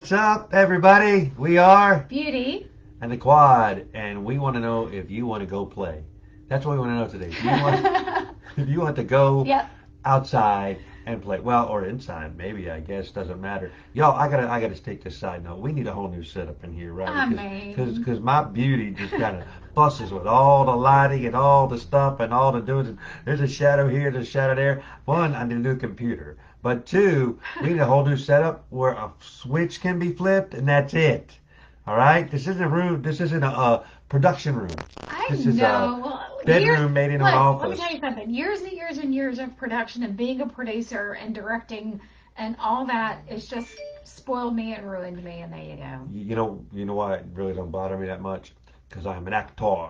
What's up, everybody? We are Beauty. and the Quad, and we want to know if you want to go play. That's what we want to know today. If you want to go Yep. outside and play, well, or inside, maybe. I guess doesn't matter. Y'all, I gotta take this side note. We need a whole new setup in here, right? I Because mean, my beauty just kind of fusses with all the lighting and all the stuff and all the doing. There's a shadow here, there's a shadow there. One, I need a new computer. But two, we need a whole new setup where a switch can be flipped, and that's it. All right? This isn't a room. This isn't a production room. I This is a know. Well, years. bedroom made into an Look, let me office. tell you something. Years and years and years of production and being a producer and directing and all that, it's just spoiled me and ruined me. And there you go. You know why it really don't bother me that much? Because I'm an actor.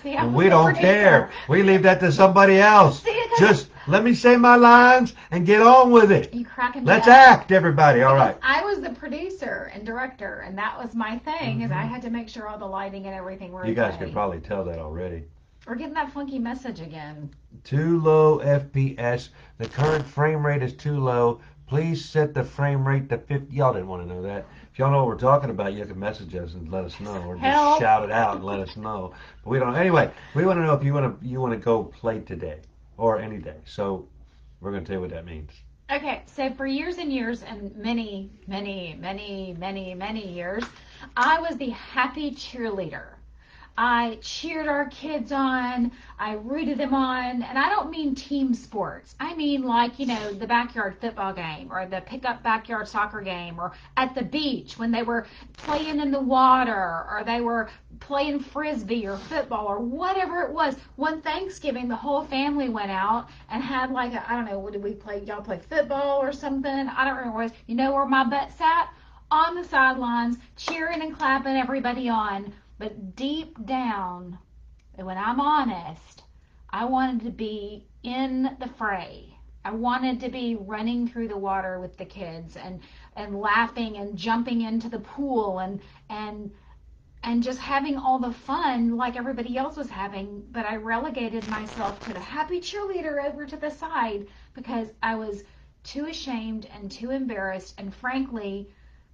See, I And was we a don't producer. care. We leave that to somebody else. See, Just let me say my lines and get on with it. you cracking me Let's up. act, everybody. All Because right. I was the producer and director, and that was my thing. Is I Mhm. had to make sure all the lighting and everything were You guys okay. can probably tell that already. We're getting that funky message again. Too low FPS. The current frame rate is too low. Please set the frame rate to 50. Y'all didn't want to know that. If y'all know what we're talking about, you can message us and let us know, or just Help. shout it out and let us know. But we don't. Anyway, we want to know if you want to go play today or any day. So we're gonna tell you what that means. Okay, so for years and years and many years, I was the happy cheerleader. I cheered our kids on. I rooted them on. And I don't mean team sports. I mean like, the backyard football game or the pickup backyard soccer game or at the beach when they were playing in the water or they were playing frisbee or football or whatever it was. One Thanksgiving, the whole family went out and had like, I don't know, what did we play? Y'all play football or something? I don't remember what it was. You know where my butt sat? On the sidelines, cheering and clapping everybody on. But deep down, and when I'm honest, I wanted to be in the fray. I wanted to be running through the water with the kids and laughing and jumping into the pool and and just having all the fun like everybody else was having. But I relegated myself to the happy cheerleader over to the side because I was too ashamed and too embarrassed and frankly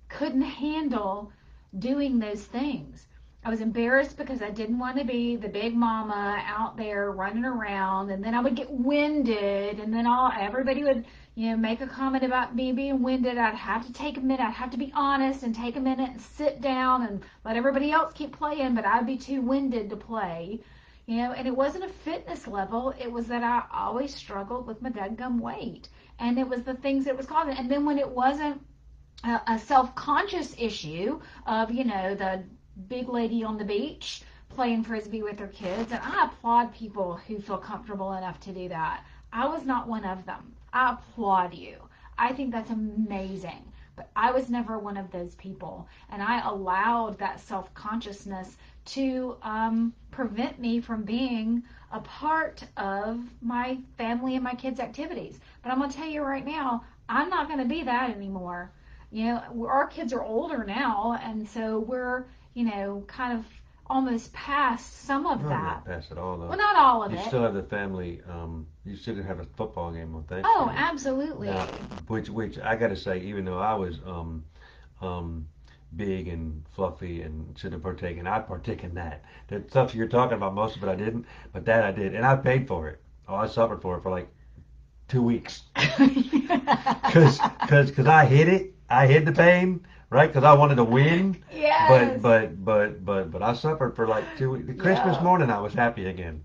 couldn't handle doing those things. I was embarrassed because I didn't want to be the big mama out there running around, and then I would get winded, and then everybody would, make a comment about me being winded. I'd have to take a minute. I'd have to be honest and take a minute and sit down and let everybody else keep playing, but I'd be too winded to play. And it wasn't a fitness level. It was that I always struggled with my dadgum weight, and it was the things that was causing. And then when it wasn't a self-conscious issue of, the big lady on the beach playing frisbee with her kids, and I applaud people who feel comfortable enough to do that. I was not one of them. I applaud you. I think that's amazing. But I was never one of those people, and I allowed that self-consciousness to prevent me from being a part of my family and my kids' activities. But I'm going to tell you right now, I'm not going to be that anymore. Our kids are older now, and so we're, kind of almost past some of No, I'm that. not past it all though. Well, not all of You it. still have the family. You still have a football game on Oh, Thanksgiving. absolutely. Now, which I got to say, even though I was um, big and fluffy and should have partaken, I partake in that. The stuff you're talking about, most of it I didn't, but that I did, and I paid for it. Oh, I suffered for it for like 2 weeks, cause I hid it. I hid the pain, right? Cause I wanted to win, but Yes. I suffered for like 2 weeks. Christmas Yeah. morning, I was happy again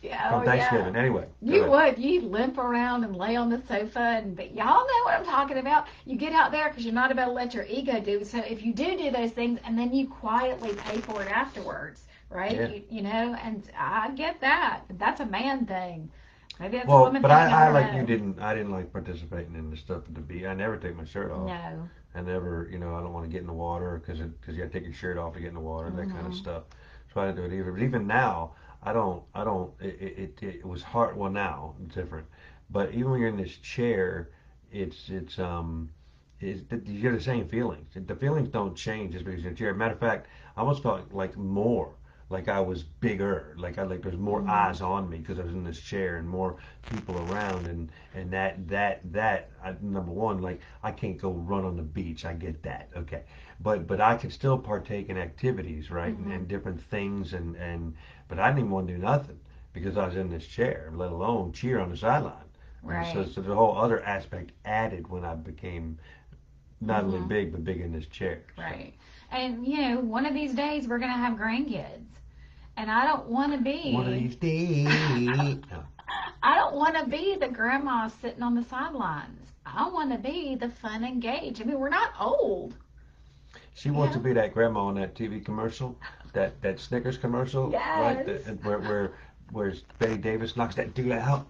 Yeah. Oh, from yeah. Thanksgiving. Anyway, go You ahead. would. You'd limp around and lay on the sofa, but y'all know what I'm talking about. You get out there because you're not about to let your ego do. So if you do those things, and then you quietly pay for it afterwards, right? Yeah. And I get that. But that's a man thing. Maybe that's a Well, woman but thing. I I don't like you know. didn't. I didn't like participating in the stuff at the beach. I never take my shirt off. No. I never, I don't want to get in the water because you got to take your shirt off to get in the water, that kind of Hmm. stuff. So I didn't do it either. But even now, I don't. It was hard. Well, now it's different. But even when you're in this chair, you get the same feelings. The feelings don't change just because you're in a chair. Matter of fact, I almost felt like more like I was bigger, like there's more Mm-hmm. eyes on me because I was in this chair and more people around, and number one, like I can't go run on the beach. I get that, okay, but I could still partake in activities, right, Mm-hmm. and different things, and but I didn't even want to do nothing because I was in this chair, let alone cheer on the sideline. So Right. so the whole other aspect added when I became not only Mm-hmm. big but big in this chair. So Right. And one of these days we're gonna have grandkids, and I don't want to one of be. these days. No. I don't want to be the grandma sitting on the sidelines. I want to be the fun engaged. I mean, we're not old. She wants to Yeah. be that grandma on that TV commercial, that Snickers commercial, right? Yes. Where Betty Davis knocks that dude out,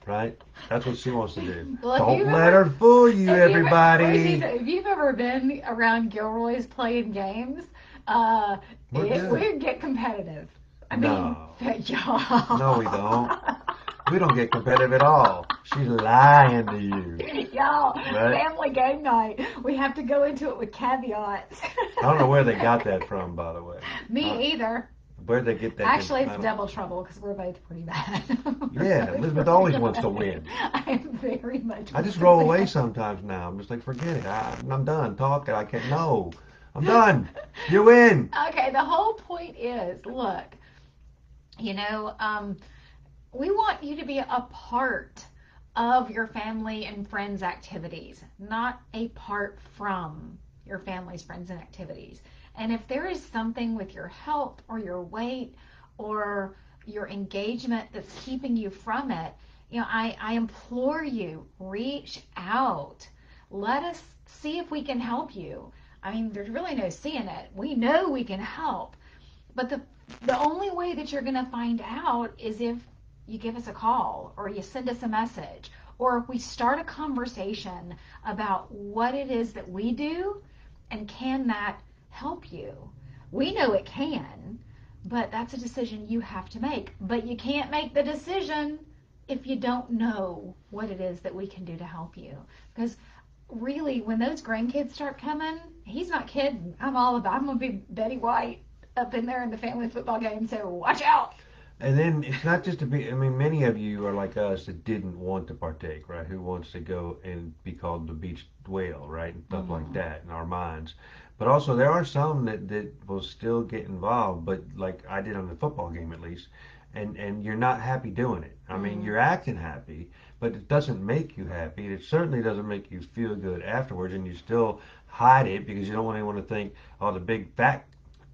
right? That's what she wants to do. Well, Don't let her fool you, everybody. if you've ever been around Gilroy's playing games, uh, We're it good. would get competitive. I mean, No, no, we don't. y'all, We don't get competitive at all. She's lying to you, y'all, right? family game night. We have to go into it with caveats. I don't know where they got that from, by the way. Uh, Me either. where'd they get that? Actually, I it's don't. double trouble because we're both pretty bad. Yeah, We're both Elizabeth pretty always wants to bad. win. I am very much I just want to roll away win. sometimes now. I'm just like, forget it. I'm done talking. I can't. No, I'm done. You win. Okay, the whole point is, look, you know, we want you to be a part of your family and friends' activities, not a part from your family's friends and activities. And if there is something with your health or your weight or your engagement that's keeping you from it, I implore you, reach out. Let us see if we can help you. I mean, there's really no seeing it. We know we can help. But the only way that you're going to find out is if you give us a call or you send us a message or if we start a conversation about what it is that we do and can that help you. We know it can, but that's a decision you have to make. But you can't make the decision if you don't know what it is that we can do to help you. Because really, when those grandkids start coming, he's not kidding. I'm gonna be Betty White up in there in the family football game, so watch out. And then it's not just to be. I mean, many of you are like us that didn't want to partake, right? Who wants to go and be called the beach whale, right, and stuff like Mm-hmm. that in our minds. But also there are some that will still get involved, but like I did on the football game at least, and you're not happy doing it. I mean, Mm-hmm. you're acting happy, but it doesn't make you happy. It certainly doesn't make you feel good afterwards, and you still hide it because you don't want anyone to think, oh, the big fat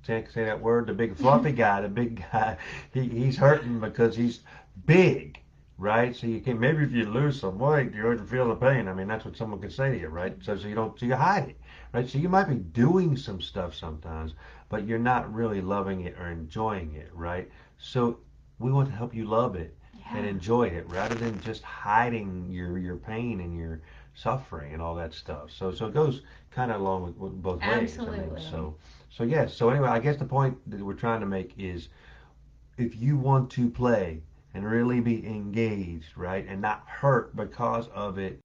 can't say that word. The big fluffy guy, the big guy, he's hurting because he's big, right? So you can maybe if you lose some weight, you wouldn't feel the pain. I mean, that's what someone can say to you, right? So you don't, so you hide it, right? So you might be doing some stuff sometimes, but you're not really loving it or enjoying it, right? So we want to help you love it and Yeah, enjoy it rather than just hiding your pain and your suffering and all that stuff. So it goes kind of along with both ways. I mean, absolutely. so yes. So anyway, I guess the point that we're trying to make is if you want to play and really be engaged, right, and not hurt because of it,